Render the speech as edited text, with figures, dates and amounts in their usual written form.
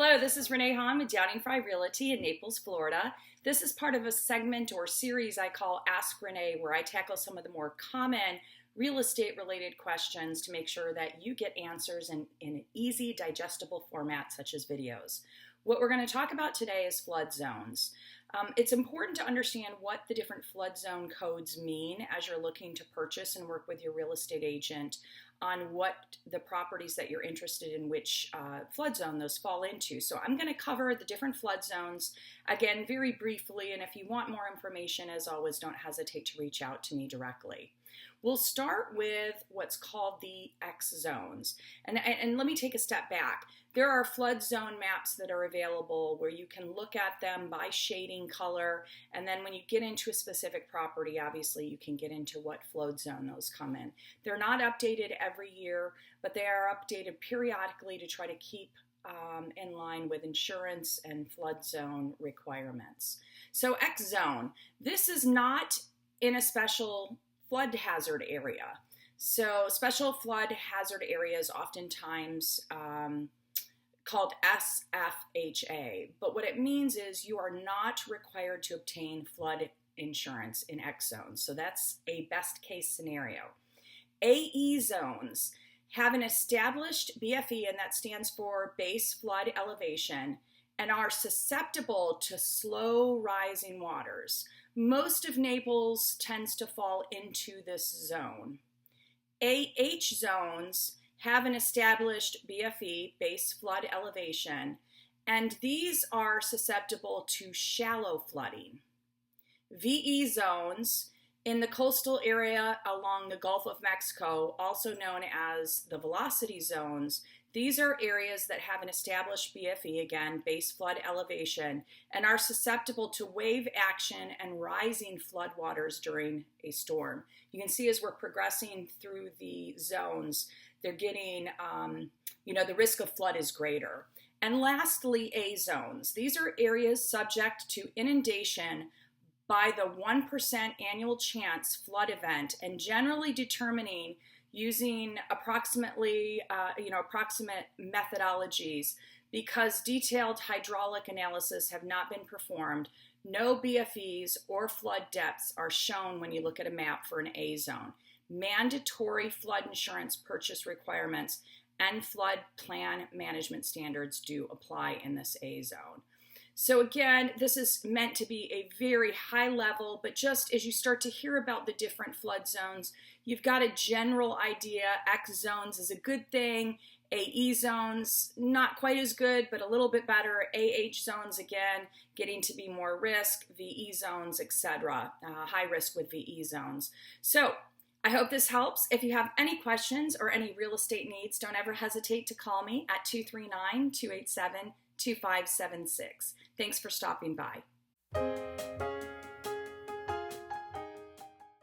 Hello, this is Renee Hahn with Downing-Frye Realty in Naples, Florida. This is part of a segment or series I call Ask Renee, where I tackle some of the more common real estate related questions to make sure that you get answers in an easy, digestible format such as videos. What we're going to talk about today is flood zones. It's important to understand what the different flood zone codes mean as you're looking to purchase and work with your real estate agent on what the properties that you're interested in, which flood zone those fall into. So I'm going to cover the different flood zones, again, very briefly, and if you want more information, as always, don't hesitate to reach out to me directly. We'll start with what's called the Exzones. And let me take a step back. There are flood zone maps that are available where you can look at them by shading color, and then when you get into a specific property, obviously you can get into what flood zone those come in. They're not updated every year, but they are updated periodically to try to keep in line with insurance and flood zone requirements. So Exzone, this is not in a special flood hazard area. So special flood hazard areas oftentimes called SFHA, but what it means is you are not required to obtain flood insurance in Exzone. So that's a best case scenario. AE zones have an established BFE, and that stands for base flood elevation, and are susceptible to slow rising waters. Most of Naples tends to fall into this zone. AH zones have an established BFE, base flood elevation, and these are susceptible to shallow flooding. VE zones in the coastal area along the Gulf of Mexico, also known as the velocity zones, these are areas that have an established BFE, again, base flood elevation, and are susceptible to wave action and rising floodwaters during a storm. You can see as we're progressing through the zones, they're getting, the risk of flood is greater. And lastly, A zones. These are areas subject to inundation by the 1% annual chance flood event, and generally determining using approximate methodologies. Because detailed hydraulic analysis have not been performed, no BFEs or flood depths are shown when you look at a map for an A zone. Mandatory flood insurance purchase requirements and flood plan management standards do apply in this A zone. So again, this is meant to be a very high level, but just as you start to hear about the different flood zones, you've got a general idea. X zones is a good thing. AE zones, not quite as good, but a little bit better. AH zones, again, getting to be more risk. VE zones, etc. High risk with VE zones. So I hope this helps. If you have any questions or any real estate needs, don't ever hesitate to call me at 239-287-2576. Thanks for stopping by.